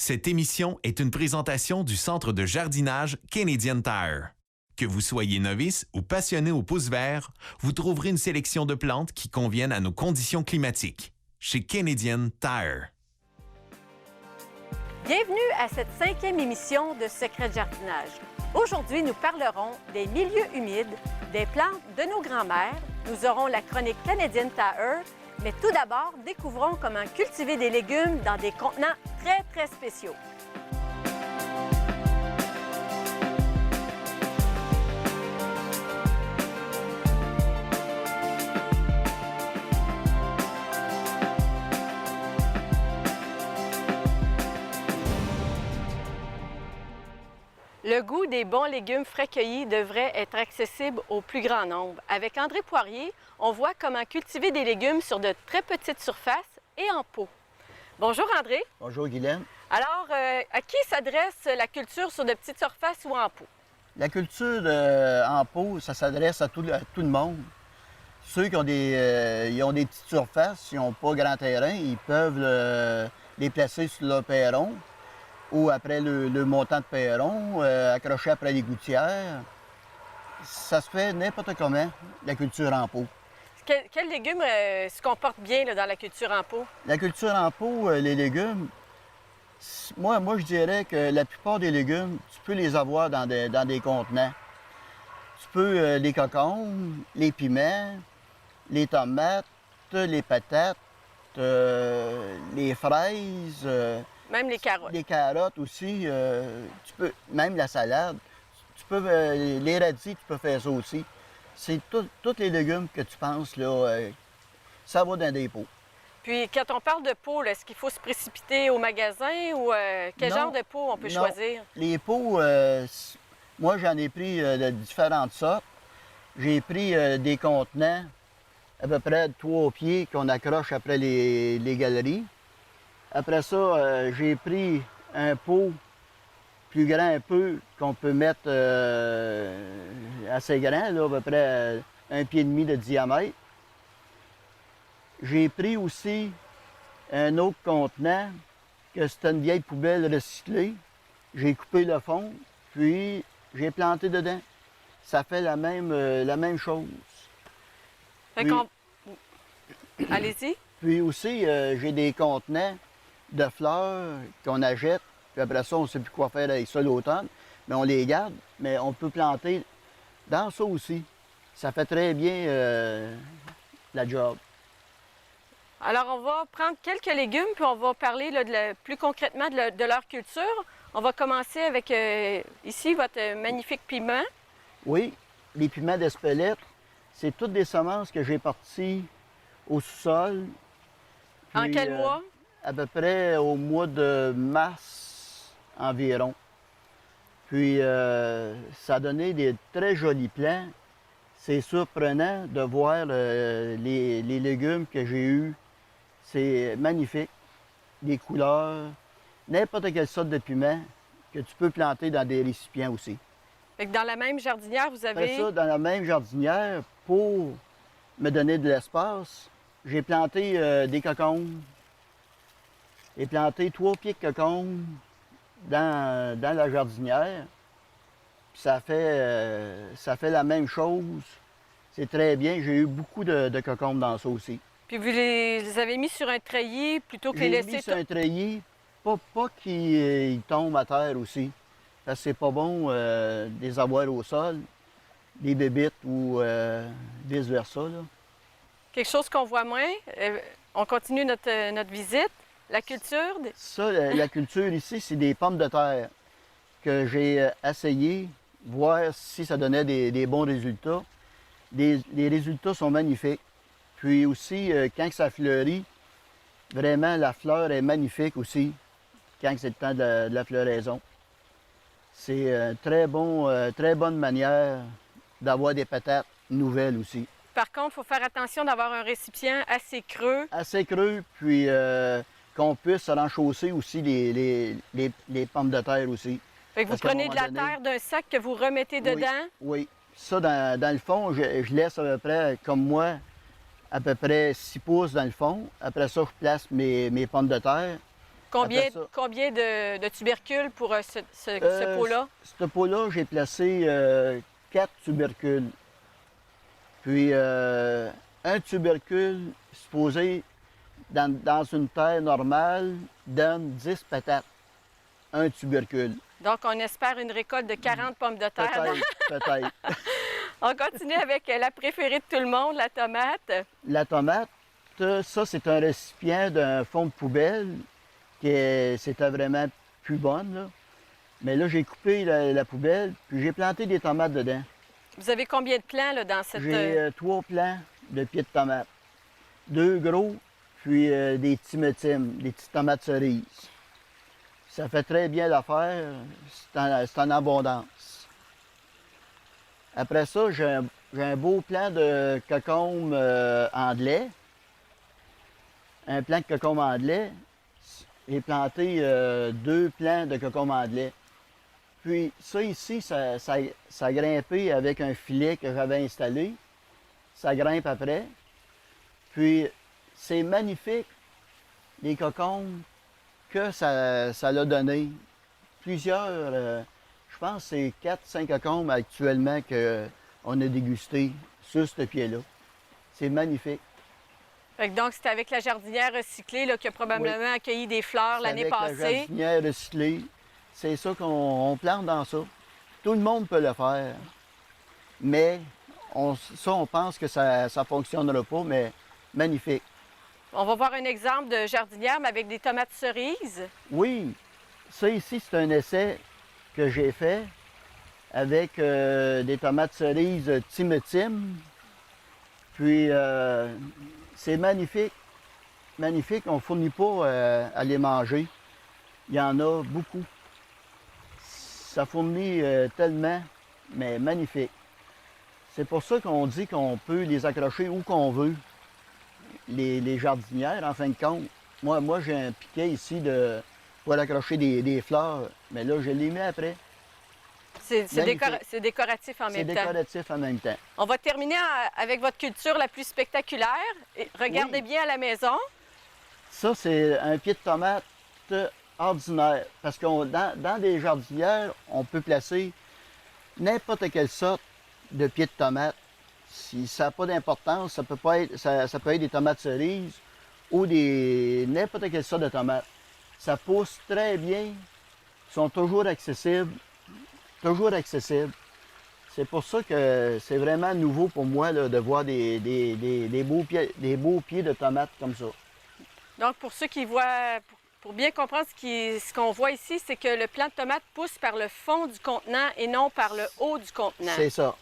Cette émission est une présentation du Centre de jardinage Canadian Tire. Que vous soyez novice ou passionné au pouce vert, vous trouverez une sélection de plantes qui conviennent à nos conditions climatiques. Chez Canadian Tire. Bienvenue à cette 5e émission de Secrets de jardinage. Aujourd'hui, nous parlerons des milieux humides, des plantes de nos grands-mères. Nous aurons la chronique Canadian Tire, mais tout d'abord, découvrons comment cultiver des légumes dans des contenants très spéciaux. Le goût des bons légumes frais cueillis devrait être accessible au plus grand nombre. Avec André Poirier, on voit comment cultiver des légumes sur de très petites surfaces et en pot. Bonjour André. Bonjour Guylaine. Alors, à qui s'adresse la culture sur de petites surfaces ou en pot? La culture en pot, ça s'adresse à tout le monde. Ceux qui ont ils ont des petites surfaces, ils n'ont pas grand terrain, ils peuvent les placer sur leur perron ou après le montant de perron, accroché après les gouttières. Ça se fait n'importe comment, la culture en pot. Quels légumes se comportent bien là, dans la culture en pot? La culture en pot, les légumes, moi je dirais que la plupart des légumes, tu peux les avoir dans des contenants. Tu peux les concombres, les piments, les tomates, les patates, les fraises. Même les carottes. Les carottes aussi. Tu peux, même la salade. Tu peux, les radis, tu peux faire ça aussi. C'est tous les légumes que tu penses, là, ça va dans des pots. Puis, quand on parle de pots, est-ce qu'il faut se précipiter au magasin ou quel genre de pot on peut choisir? Les pots, moi, j'en ai pris de différentes sortes. J'ai pris des contenants à peu près de 3 pieds qu'on accroche après les galeries. Après ça, j'ai pris un pot plus grand un peu qu'on peut mettre assez grand, là, à peu près 1,5 pied de diamètre. J'ai pris aussi un autre contenant que c'était une vieille poubelle recyclée. J'ai coupé le fond, puis j'ai planté dedans. Ça fait la même chose. Fait qu'on... Allez-y. Puis aussi, j'ai des contenants de fleurs qu'on achète, puis après ça, on ne sait plus quoi faire avec ça l'automne, mais on les garde, mais on peut planter dans ça aussi. Ça fait très bien la job. Alors, on va prendre quelques légumes, puis on va parler là, plus concrètement de leur culture. On va commencer avec, ici, votre magnifique piment. Oui, les piments d'Espelette, c'est toutes des semences que j'ai parties au sous-sol. En quel mois? À peu près au mois de mars environ. Puis ça a donné des très jolis plants. C'est surprenant de voir les légumes que j'ai eus. C'est magnifique. Les couleurs, n'importe quelle sorte de piment que tu peux planter dans des récipients aussi. Fait que dans la même jardinière, vous avez... Après ça, dans la même jardinière, pour me donner de l'espace, j'ai planté des cocombes. J'ai planté 3 pieds de cocombes dans la jardinière. Puis ça fait la même chose. C'est très bien. J'ai eu beaucoup de cocombes dans ça aussi. Puis vous les avez mis sur un treillis plutôt que les laisser... J'ai mis sur un treillis, pas qu'ils tombent à terre aussi. Parce que c'est pas bon de les avoir au sol, des bébites ou vice-versa. Quelque chose qu'on voit moins. On continue notre visite. La culture? Ça, la culture ici, c'est des pommes de terre que j'ai essayé, voir si ça donnait des bons résultats. Les résultats sont magnifiques. Puis aussi, quand ça fleurit, vraiment, la fleur est magnifique aussi, quand c'est le temps de la floraison. C'est une très bonne manière d'avoir des patates nouvelles aussi. Par contre, il faut faire attention d'avoir un récipient assez creux. Assez creux, puis qu'on puisse renchausser aussi les pommes de terre aussi. Fait que vous prenez de la terre d'un sac que vous remettez dedans? Oui. Ça, dans le fond, je laisse à peu près, comme moi, à peu près 6 pouces dans le fond. Après ça, je place mes pommes de terre. Combien, Après ça, combien de tubercules pour ce pot-là? Ce pot-là, j'ai placé 4 tubercules. Puis un tubercule supposé dans une terre normale donne 10 patates. Un tubercule. Donc, on espère une récolte de 40 pommes de terre. Peut-être. On continue avec la préférée de tout le monde, la tomate. La tomate, ça, c'est un récipient d'un fond de poubelle c'était vraiment plus bonne, là. Mais là, j'ai coupé la poubelle, puis j'ai planté des tomates dedans. Vous avez combien de plants là, dans cette... J'ai 3 plants de pieds de tomates. 2 gros, puis des timétimes, des petites tomates cerises. Ça fait très bien l'affaire, c'est en abondance. Après ça, j'ai un beau plant de cocombe anglais. Un plant de cocombe anglais. J'ai planté 2 plants de cocombe anglais. Puis ça ici, ça a grimpé avec un filet que j'avais installé. Ça grimpe après. Puis c'est magnifique, les cocombes que ça l'a donné. Plusieurs, je pense que c'est 4-5 cocombes actuellement qu'on a dégusté sur ce pied-là. C'est magnifique. Fait que donc, c'est avec la jardinière recyclée là, qui a probablement accueilli des fleurs l'année Avec la passée. jardinière recyclée, c'est ça qu'on plante dans ça. Tout le monde peut le faire, mais on pense que ça ne fonctionnera pas, mais magnifique. On va voir un exemple de jardinière, mais avec des tomates cerises. Oui, ça ici, c'est un essai que j'ai fait avec des tomates cerises Timetim. Puis, c'est magnifique. Magnifique. On ne fournit pas à les manger. Il y en a beaucoup. Ça fournit tellement, mais magnifique. C'est pour ça qu'on dit qu'on peut les accrocher où qu'on veut, les jardinières, en fin de compte. Moi j'ai un piquet ici pour accrocher des fleurs, mais là, je les mets après. C'est décoratif en même temps. C'est décoratif en même temps. On va terminer avec votre culture la plus spectaculaire. Et regardez bien à la maison. Ça, c'est un pied de tomate ordinaire. Parce que dans des jardinières, on peut placer n'importe quelle sorte de pied de tomate. Si ça n'a pas d'importance, ça peut être des tomates cerises ou n'importe quelle sorte de tomates. Ça pousse très bien. Ils sont toujours accessibles. Toujours accessibles. C'est pour ça que c'est vraiment nouveau pour moi là, de voir des beaux pieds de tomates comme ça. Donc, pour ceux qui voient, pour bien comprendre ce qu'on voit ici, c'est que le plant de tomate pousse par le fond du contenant et non par le haut du contenant. C'est ça.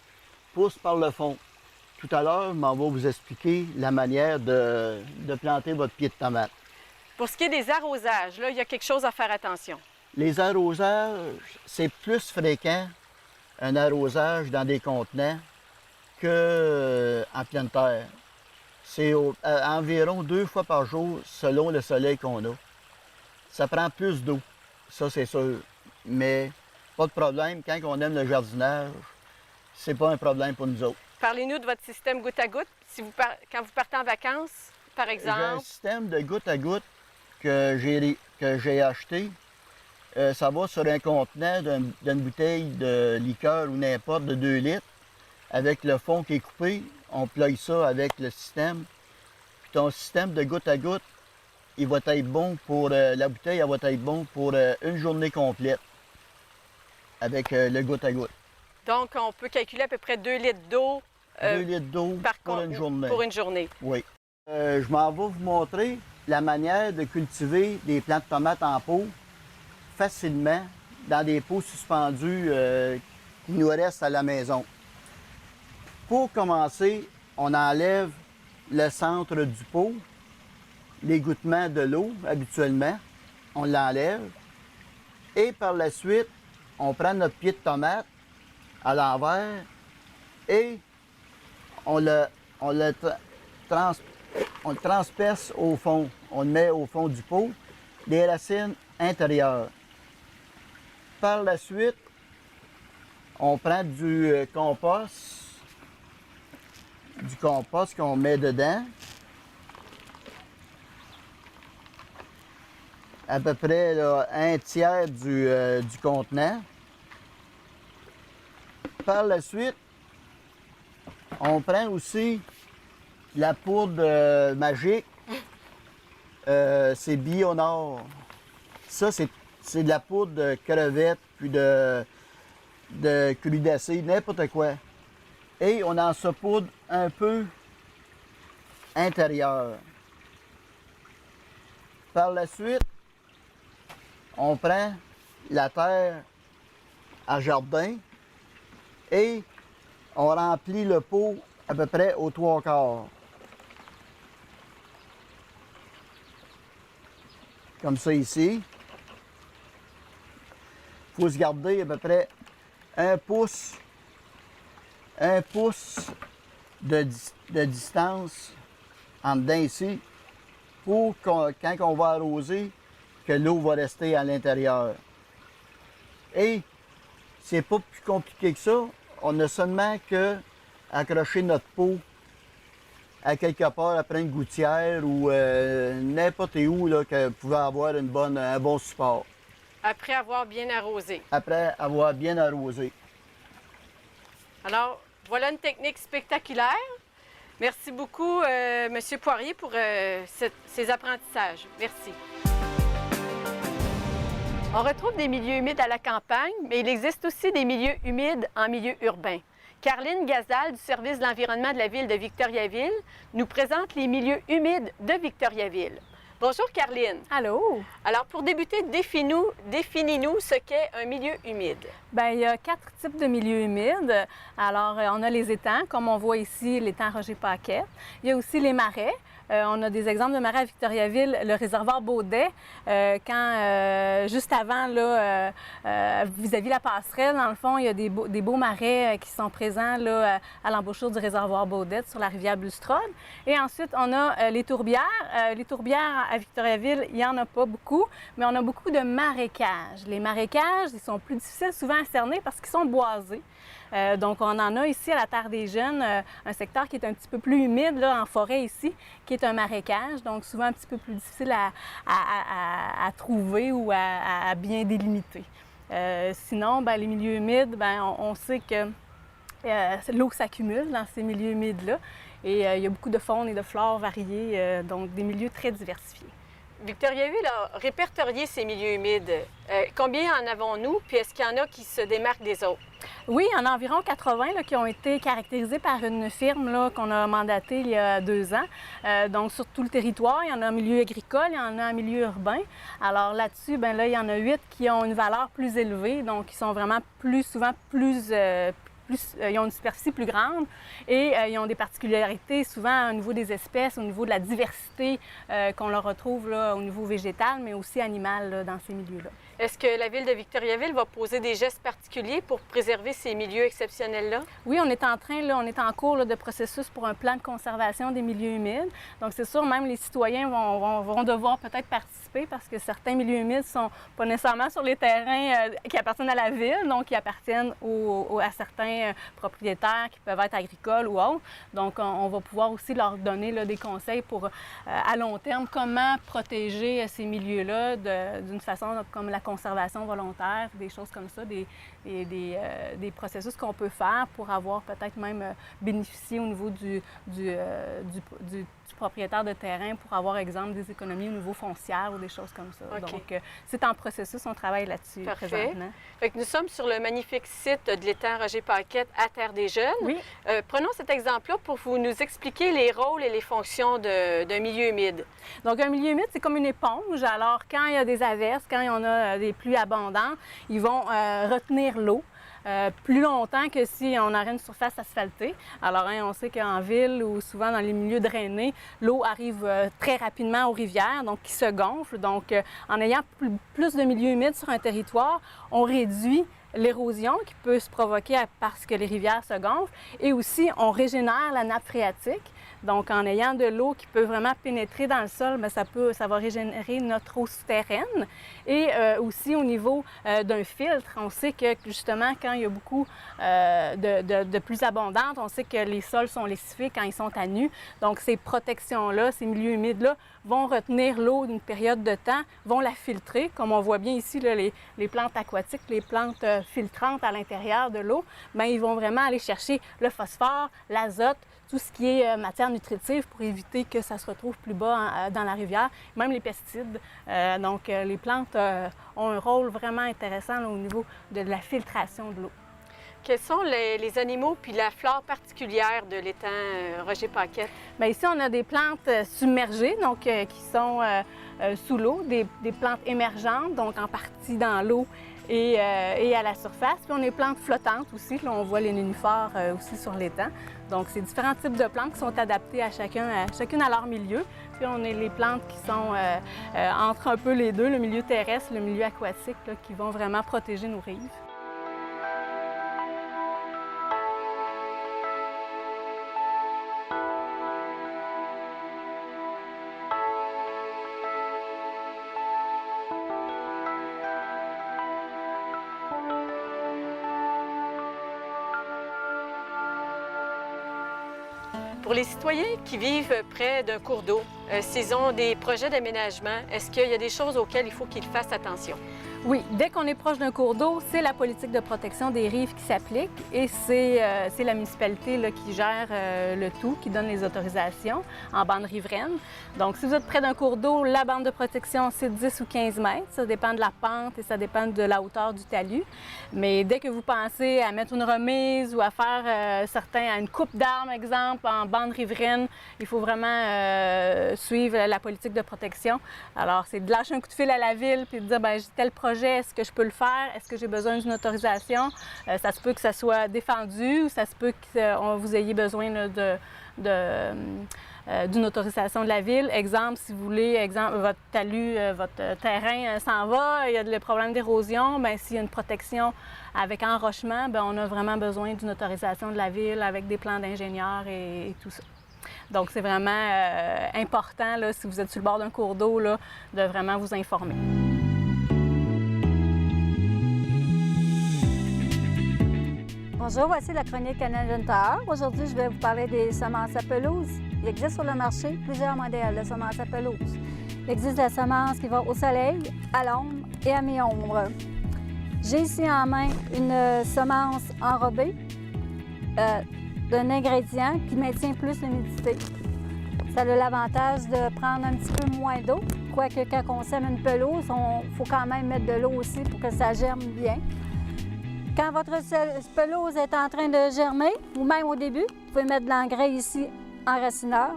Pousse par le fond. Tout à l'heure, on va vous expliquer la manière de planter votre pied de tomate. Pour ce qui est des arrosages, là, il y a quelque chose à faire attention. Les arrosages, c'est plus fréquent un arrosage dans des contenants qu'en pleine terre. C'est environ 2 fois par jour selon le soleil qu'on a. Ça prend plus d'eau, ça c'est sûr. Mais pas de problème, quand on aime le jardinage, c'est pas un problème pour nous autres. Parlez-nous de votre système goutte à goutte. Quand vous partez en vacances, par exemple. J'ai un système de goutte à goutte que j'ai acheté. Ça va sur un contenant d'une bouteille de liqueur ou n'importe de 2 litres. Avec le fond qui est coupé, on ploie ça avec le système. Puis ton système de goutte à goutte, il va être bon pour la bouteille, elle va être bon pour une journée complète avec le goutte à goutte. Donc, on peut calculer à peu près 2 litres d'eau 2 litres d'eau pour une journée. Pour une journée. Oui. Je m'en vais vous montrer la manière de cultiver des plants de tomates en pot facilement dans des pots suspendus qui nous restent à la maison. Pour commencer, on enlève le centre du pot, l'égouttement de l'eau habituellement, on l'enlève. Et par la suite, on prend notre pied de tomate à l'envers et on le transperce au fond. On le met au fond du pot, les racines intérieures. Par la suite, on prend du compost qu'on met dedans. à peu près là, un tiers du contenant. Par la suite, on prend aussi la poudre magique. C'est Bionor. Ça, c'est de la poudre de crevettes, puis de crudacées, n'importe quoi. Et on en saupoudre un peu intérieur. Par la suite, on prend la terre à jardin et on remplit le pot à peu près aux 3/4. Comme ça ici. Il faut se garder à peu près un pouce de distance en dedans ici pour quand on va arroser, que l'eau va rester à l'intérieur. Et c'est pas plus compliqué que ça. On a seulement que accrocher notre pot à quelque part après une gouttière ou n'importe où là, que vous pouvez avoir un bon support. Après avoir bien arrosé. Après avoir bien arrosé. Alors, voilà une technique spectaculaire. Merci beaucoup, M. Poirier, pour ces apprentissages. Merci. On retrouve des milieux humides à la campagne, mais il existe aussi des milieux humides en milieu urbain. Carline Gazal, du service de l'environnement de la ville de Victoriaville, nous présente les milieux humides de Victoriaville. Bonjour, Carline. Allô? Alors, pour débuter, définis-nous ce qu'est un milieu humide. Bien, il y a 4 types de milieux humides. Alors, on a les étangs, comme on voit ici, l'étang Roger-Paquette. Il y a aussi les marais. On a des exemples de marais à Victoriaville, le réservoir Baudet, juste avant, là, vis-à-vis la passerelle, dans le fond, il y a des beaux marais qui sont présents là, à l'embouchure du réservoir Baudet sur la rivière Bulstrode. Et ensuite, on a les tourbières. Les tourbières à Victoriaville, il n'y en a pas beaucoup, mais on a beaucoup de marécages. Les marécages, ils sont plus difficiles souvent à cerner parce qu'ils sont boisés. Donc, on en a ici à la Terre des Jeunes, un secteur qui est un petit peu plus humide, là, en forêt ici, qui est un marécage, donc souvent un petit peu plus difficile à trouver ou à bien délimiter. Sinon, bien, les milieux humides, bien, on sait que l'eau s'accumule dans ces milieux humides-là et il y a beaucoup de faune et de flore variées, donc des milieux très diversifiés. Victoriaville a répertorié ces milieux humides. Combien en avons-nous? Puis est-ce qu'il y en a qui se démarquent des autres? Oui, il y en a environ 80 là, qui ont été caractérisés par une firme là, qu'on a mandatée il y a 2 ans. Donc, sur tout le territoire, il y en a en milieu agricole, il y en a en milieu urbain. Alors là-dessus, bien là, il y en a 8 qui ont une valeur plus élevée, donc ils sont vraiment souvent plus ils ont une superficie plus grande et ils ont des particularités souvent au niveau des espèces, au niveau de la diversité qu'on leur retrouve là, au niveau végétal, mais aussi animal là, dans ces milieux-là. Est-ce que la Ville de Victoriaville va poser des gestes particuliers pour préserver ces milieux exceptionnels-là? Oui, on est en cours là, de processus pour un plan de conservation des milieux humides. Donc, c'est sûr, même les citoyens vont devoir peut-être participer parce que certains milieux humides ne sont pas nécessairement sur les terrains qui appartiennent à la ville, donc qui appartiennent à certains propriétaires qui peuvent être agricoles ou autres. Donc, on va pouvoir aussi leur donner là, des conseils pour, à long terme, comment protéger ces milieux-là d'une façon comme la conservation volontaire, des choses comme ça, des processus qu'on peut faire pour avoir peut-être même bénéficié au niveau du propriétaire de terrain pour avoir, exemple, des économies au niveau foncière ou des choses comme ça. Okay. Donc, c'est en processus, on travaille là-dessus présentement. Fait que nous sommes sur le magnifique site de l'étang Roger-Paquette à Terre-des-Jeunes. Oui. Prenons cet exemple-là pour vous nous expliquer les rôles et les fonctions d'un milieu humide. Donc, un milieu humide, c'est comme une éponge. Alors, quand il y a des averses, quand il y en a des pluies abondantes, ils vont retenir l'eau. Plus longtemps que si on aurait une surface asphaltée. Alors, on sait qu'en ville ou souvent dans les milieux drainés, l'eau arrive très rapidement aux rivières, donc qui se gonflent. Donc, en ayant plus de milieux humides sur un territoire, on réduit l'érosion qui peut se provoquer parce que les rivières se gonflent et aussi on régénère la nappe phréatique. Donc, en ayant de l'eau qui peut vraiment pénétrer dans le sol, bien, ça va régénérer notre eau souterraine. Et aussi au niveau d'un filtre, on sait que justement, quand il y a beaucoup de pluies abondantes, on sait que les sols sont lessivés quand ils sont à nu. Donc, ces protections-là, ces milieux humides-là vont retenir l'eau d'une période de temps, vont la filtrer, comme on voit bien ici, là, les plantes aquatiques, les plantes filtrantes à l'intérieur de l'eau, bien, ils vont vraiment aller chercher le phosphore, l'azote, tout ce qui est matière nutritive pour éviter que ça se retrouve plus bas dans la rivière, même les pesticides. Donc, les plantes ont un rôle vraiment intéressant là, au niveau de la filtration de l'eau. Quels sont les animaux puis la flore particulière de l'étang Roger Paquette? Bien, ici, on a des plantes submergées, donc qui sont sous l'eau, des plantes émergentes, donc en partie dans l'eau et à la surface. Puis on a des plantes flottantes aussi. Là, on voit les nénuphars aussi sur l'étang. Donc, c'est différents types de plantes qui sont adaptées à chacune à leur milieu. Puis on a les plantes qui sont entre un peu les deux, le milieu terrestre, le milieu aquatique, là, qui vont vraiment protéger nos rives. Pour les citoyens qui vivent près d'un cours d'eau, s'ils ont des projets d'aménagement, est-ce qu'il y a des choses auxquelles il faut qu'ils fassent attention? Oui, dès qu'on est proche d'un cours d'eau, c'est la politique de protection des rives qui s'applique et c'est la municipalité là, qui gère le tout, qui donne les autorisations en bande riveraine. Donc, si vous êtes près d'un cours d'eau, la bande de protection, c'est 10 ou 15 mètres. Ça dépend de la pente et ça dépend de la hauteur du talus. Mais dès que vous pensez à mettre une remise ou à faire à une coupe d'arbres, exemple, en bande riveraine, il faut vraiment suivre la politique de protection. Alors, c'est de lâcher un coup de fil à la ville puis de dire, bien, j'ai tel projet, est-ce que je peux le faire? Est-ce que j'ai besoin d'une autorisation? Ça se peut que ça soit défendu ou ça se peut que vous ayez besoin d'une autorisation de la ville. Exemple, si vous voulez, votre talus, votre terrain s'en va, il y a des problèmes d'érosion, bien, s'il y a une protection avec enrochement, bien, on a vraiment besoin d'une autorisation de la ville avec des plans d'ingénieurs et tout ça. Donc, c'est vraiment important, là, si vous êtes sur le bord d'un cours d'eau, là, de vraiment vous informer. Bonjour, voici la chronique Canadian Tire. Aujourd'hui, je vais vous parler des semences à pelouse. Il existe sur le marché plusieurs modèles de semences à pelouse. Il existe la semence qui va au soleil, à l'ombre et à mi-ombre. J'ai ici en main une semence enrobée d'un ingrédient qui maintient plus l'humidité. Ça a l'avantage de prendre un petit peu moins d'eau, quoique quand on sème une pelouse, il faut quand même mettre de l'eau aussi pour que ça germe bien. Quand votre pelouse est en train de germer, ou même au début, vous pouvez mettre de l'engrais ici, enracineur.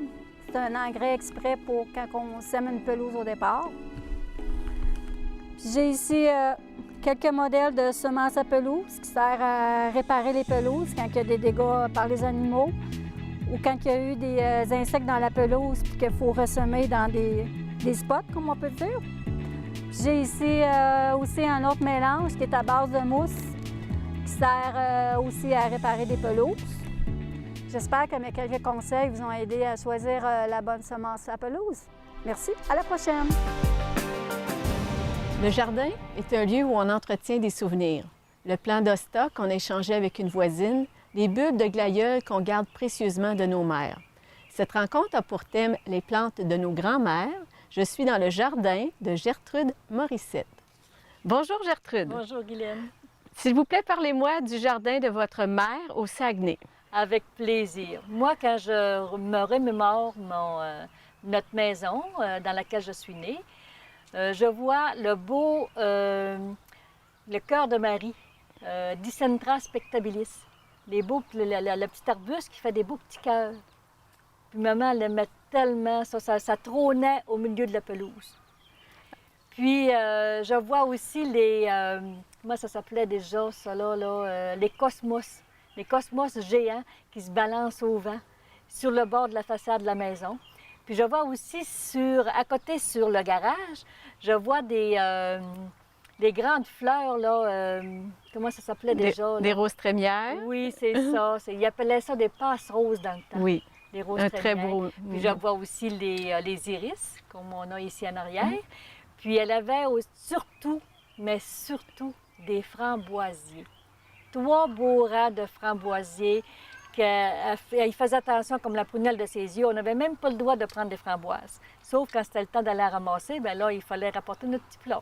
C'est un engrais exprès pour quand on sème une pelouse au départ. J'ai ici quelques modèles de semences à pelouse qui servent à réparer les pelouses quand il y a des dégâts par les animaux ou quand il y a eu des insectes dans la pelouse et qu'il faut ressemer dans des spots, comme on peut dire. J'ai ici aussi un autre mélange qui est à base de mousse qui sert aussi à réparer des pelouses. J'espère que mes quelques conseils vous ont aidé à choisir la bonne semence à pelouse. Merci, à la prochaine! Le jardin est un lieu où on entretient des souvenirs. Le plan d'Osta qu'on a échangé avec une voisine, les bulbes de glaïeul qu'on garde précieusement de nos mères. Cette rencontre a pour thème les plantes de nos grands-mères. Je suis dans le jardin de Gertrude Morissette. Bonjour Gertrude. Bonjour Guylaine. S'il vous plaît, parlez-moi du jardin de votre mère au Saguenay. Avec plaisir. Moi, quand je me remémore notre maison dans laquelle je suis née, je vois le beau, le cœur de Marie, Dicentra spectabilis, le petit arbuste qui fait des beaux petits cœurs. Puis maman, elle aimait tellement, ça trônait au milieu de la pelouse. Puis je vois aussi comment ça s'appelait déjà, ça là, les cosmos. Les cosmos géants qui se balancent au vent sur le bord de la façade de la maison. Puis je vois aussi à côté sur le garage, je vois des grandes fleurs, là, comment ça s'appelait déjà? Des roses trémières. Oui, c'est ça. Ils appelaient ça des passes-roses dans le temps. Oui, des roses très beau. Puis je vois aussi les iris, comme on a ici en arrière. Puis elle avait surtout des framboisiers. 3 beaux rangs de framboisiers qu'il faisait attention comme la prunelle de ses yeux. On n'avait même pas le droit de prendre des framboises. Sauf quand c'était le temps d'aller la ramasser, bien là, il fallait rapporter notre petit plat.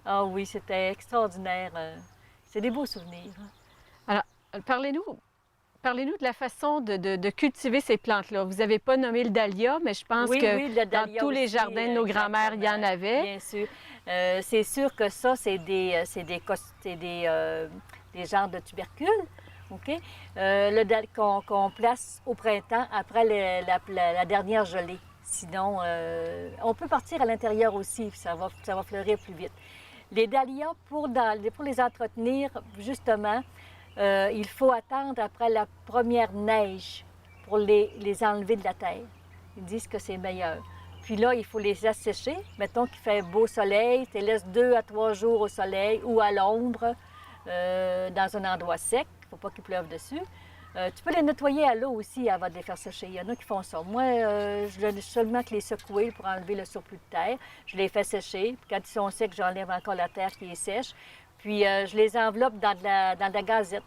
Ah oui, c'était extraordinaire. C'est des beaux souvenirs. Alors, parlez-nous de la façon de cultiver ces plantes-là. Vous n'avez pas nommé le dahlia, mais je pense que dans tous les jardins de nos grands-mères, il y en avait. Bien sûr. C'est sûr que ça, c'est des genres de tubercules, OK? Qu'on place au printemps après la dernière gelée. Sinon, on peut partir à l'intérieur aussi, puis ça va fleurir plus vite. Les dahlias, pour les entretenir, justement, il faut attendre après la première neige pour les enlever de la terre. Ils disent que c'est meilleur. Puis là, il faut les assécher. Mettons qu'il fait beau soleil, tu les laisses 2 à 3 jours au soleil ou à l'ombre, dans un endroit sec. Il ne faut pas qu'il pleuve dessus. Tu peux les nettoyer à l'eau aussi avant de les faire sécher. Il y en a qui font ça. Moi, je laisse seulement que les secouer pour enlever le surplus de terre. Je les fais sécher. Puis quand ils sont secs, j'enlève encore la terre qui est sèche. Puis je les enveloppe dans de la gazette.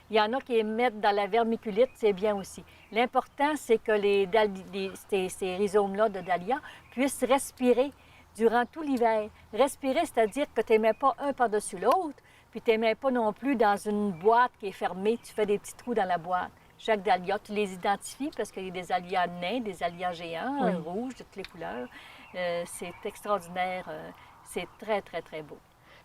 Il y en a qui les mettent dans la vermiculite, c'est bien aussi. L'important, c'est que ces rhizomes-là de dahlia puissent respirer durant tout l'hiver. Respirer, c'est-à-dire que tu ne les mets pas un par-dessus l'autre, puis tu ne les mets pas non plus dans une boîte qui est fermée, tu fais des petits trous dans la boîte. Chaque dahlia, tu les identifies parce qu'il y a des dahlias nains, des dahlias géants, rouges, de toutes les couleurs. C'est extraordinaire. C'est très, très, très beau.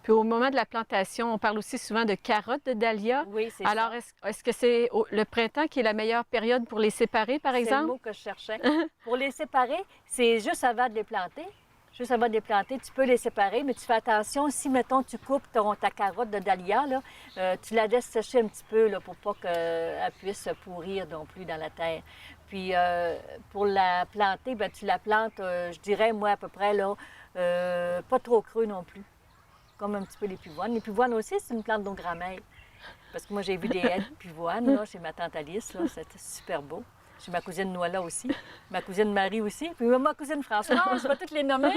Puis au moment de la plantation, on parle aussi souvent de carottes de dahlia. Oui, c'est Alors, ça. est-ce que c'est le printemps qui est la meilleure période pour les séparer, par exemple? C'est le mot que je cherchais. Pour les séparer, c'est juste avant de les planter. Juste avant de les planter, tu peux les séparer, mais tu fais attention, si, mettons, tu coupes ta carotte de dahlia, là, tu la laisses sécher un petit peu là, pour pas qu'elle puisse se pourrir non plus dans la terre. Puis, pour la planter, bien, tu la plantes, je dirais, moi, à peu près, là, pas trop creux non plus. Comme un petit peu les pivoines. Les pivoines aussi, c'est une plante de nos grand-mères. Parce que moi, j'ai vu des haies de pivoines là, chez ma tante Alice. C'était super beau. Chez ma cousine Noëlla aussi. Ma cousine Marie aussi. Puis ma cousine Françoise. Je vais toutes les nommer.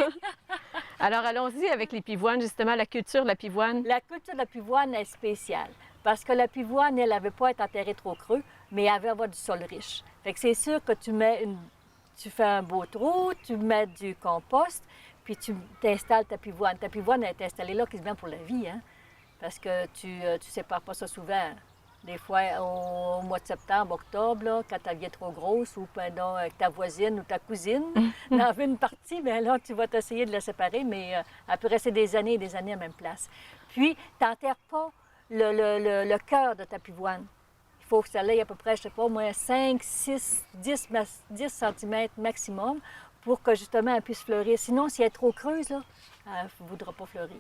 Alors, allons-y avec les pivoines, justement, la culture de la pivoine. La culture de la pivoine est spéciale. Parce que la pivoine, elle n'avait pas à être enterrée trop creux, mais elle avait à avoir du sol riche. Fait que c'est sûr que tu fais un beau trou, tu mets du compost, puis tu t'installes ta pivoine. Ta pivoine, elle est installée là quasiment pour la vie, hein? Parce que tu ne sépares pas ça souvent. Des fois, au mois de septembre, octobre, là, quand elle devient trop grosse, ou pendant avec ta voisine ou ta cousine, en veut une partie, bien là, tu vas t'essayer de la séparer, mais elle peut rester des années et des années à la même place. Puis, tu n'enterres pas le cœur de ta pivoine. Il faut que ça aille à peu près, je ne sais pas, au moins 5, 6, 10 cm maximum, pour que justement elle puisse fleurir. Sinon, si elle est trop creuse, là, elle ne voudra pas fleurir.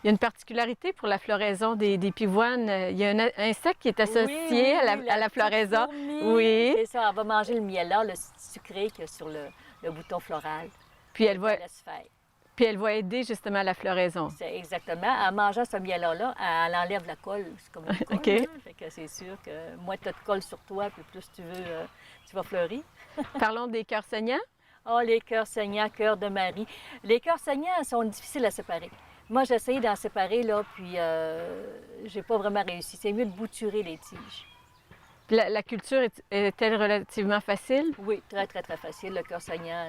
Il y a une particularité pour la floraison des pivoines. Il y a un insecte qui est associé à la floraison. Oui, c'est ça. Elle va manger le miella, le sucré qu'il y a sur le bouton floral. Puis elle va aider justement à la floraison. C'est exactement. En mangeant ce miella-là, elle enlève la colle. C'est comme une colle. OK. Hein? Fait que c'est sûr que moins tu as de colle sur toi, puis plus tu vas fleurir. Parlons des cœurs saignants. Oh, les cœurs saignants, cœurs de Marie. Les cœurs saignants sont difficiles à séparer. Moi, j'ai essayé d'en séparer, là, puis j'ai pas vraiment réussi. C'est mieux de bouturer les tiges. Puis la culture est-elle relativement facile? Oui, très, très, très facile. Le cœur saignant,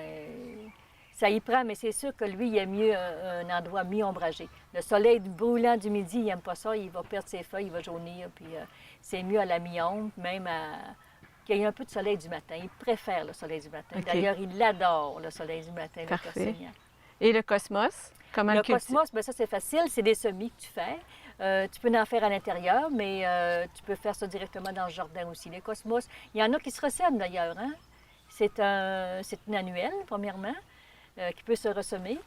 ça y prend, mais c'est sûr que lui, il aime mieux un endroit mi-ombragé. Le soleil brûlant du midi, il n'aime pas ça. Il va perdre ses feuilles, il va jaunir, puis c'est mieux à la mi-ombre, même qu'il y ait un peu de soleil du matin. Il préfère le soleil du matin. Okay. D'ailleurs, il adore le soleil du matin, Parfait. le cœur saignant. Et le cosmos? Comment le cosmos, bien, ça, c'est facile. C'est des semis que tu fais. Tu peux en faire à l'intérieur, mais tu peux faire ça directement dans le jardin aussi. Les cosmos, il y en a qui se ressèment d'ailleurs. Hein? C'est une annuelle, premièrement, qui peut se ressemer,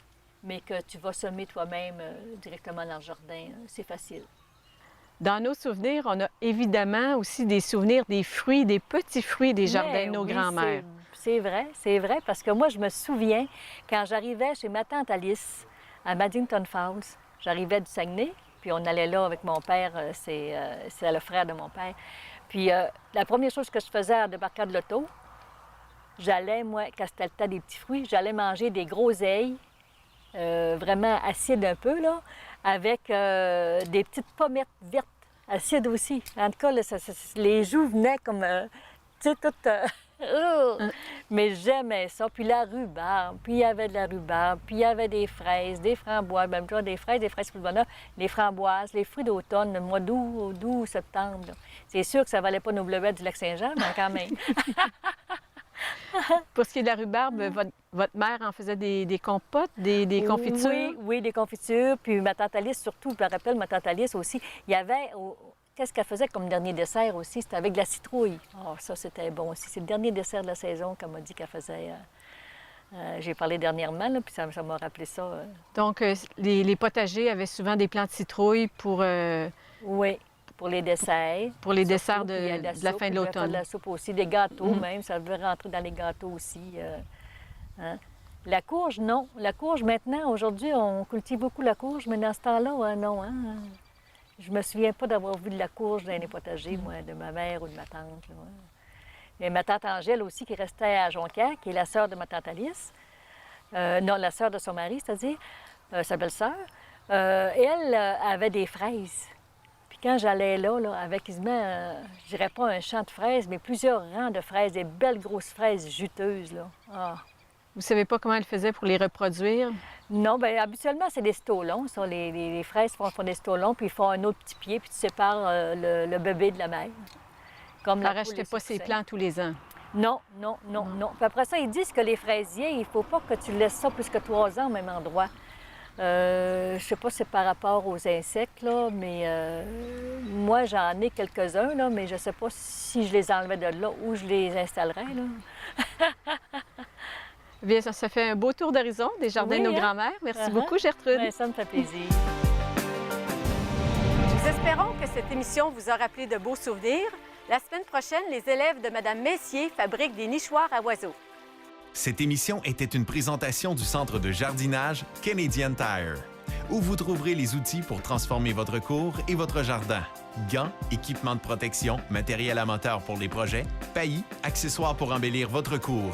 mais que tu vas semer toi-même directement dans le jardin. C'est facile. Dans nos souvenirs, on a évidemment aussi des souvenirs des fruits, des petits fruits des jardins de nos grands-mères. C'est vrai, parce que moi, je me souviens, quand j'arrivais chez ma tante Alice, à Maddington Falls, j'arrivais du Saguenay, puis on allait là avec mon père, c'est le frère de mon père. Puis la première chose que je faisais en débarquant de l'auto, j'allais, moi, quand c'était le temps des petits fruits, j'allais manger des groseilles, vraiment acides un peu, là, avec des petites pommettes vertes acide aussi. En tout cas, là, les joues venaient comme, tu sais, toutes... Mais j'aimais ça. Puis la rhubarbe, puis il y avait de la rhubarbe, puis il y avait des fraises, des framboises, même chose, des fraises pour le bonheur, les framboises, les fruits d'automne, le mois d'août, septembre. C'est sûr que ça valait pas nos bleuettes du Lac-Saint-Jean, mais quand même. Pour ce qui est de la rhubarbe, votre mère en faisait des compotes, des confitures? Oui, des confitures. Puis ma tante Alice, surtout, je me rappelle, ma tante Alice aussi, il y avait... Qu'est-ce qu'elle faisait comme dernier dessert aussi? C'était avec de la citrouille. Oh, ça, c'était bon aussi. C'est le dernier dessert de la saison qu'elle m'a dit qu'elle faisait. J'ai parlé dernièrement, là, puis ça m'a rappelé ça. Donc, les potagers avaient souvent des plants de citrouille pour... Oui, pour les desserts. Pour les desserts Surtout, de la fin de l'automne. De la soupe aussi, des gâteaux même, ça devait rentrer dans les gâteaux aussi. Hein? La courge, non. La courge, maintenant, aujourd'hui, on cultive beaucoup la courge, mais dans ce temps-là, non. Hein? Je me souviens pas d'avoir vu de la courge dans les potagers, moi, de ma mère ou de ma tante. Là. Mais ma tante Angèle aussi, qui restait à Jonquière, qui est la sœur de ma tante Alice. Non, la sœur de son mari, c'est-à-dire sa belle-sœur. Elle avait des fraises. Puis quand j'allais là avec quasiment, je dirais pas un champ de fraises, mais plusieurs rangs de fraises, des belles grosses fraises juteuses, là. Ah. Vous savez pas comment elle faisait pour les reproduire? Non, bien, habituellement, c'est des stolons. Ça. Les fraises font des stolons, puis ils font un autre petit pied, puis tu sépares le bébé de la mère. Comme Elle ne rachetait pas ses plants tous les ans? Non. Puis après ça, ils disent que les fraisiers, il ne faut pas que tu laisses ça plus que 3 ans au même endroit. Je ne sais pas si c'est par rapport aux insectes, là, mais moi, j'en ai quelques-uns, là, mais je ne sais pas si je les enlevais de là ou je les installerais, là. Bien, ça fait un beau tour d'horizon des jardins de nos grands-mères. Merci beaucoup, Gertrude. Bien, ça me fait plaisir. Nous espérons que cette émission vous a rappelé de beaux souvenirs. La semaine prochaine, les élèves de Mme Messier fabriquent des nichoirs à oiseaux. Cette émission était une présentation du centre de jardinage Canadian Tire, où vous trouverez les outils pour transformer votre cour et votre jardin. Gants, équipements de protection, matériel amateur pour les projets, paillis, accessoires pour embellir votre cour.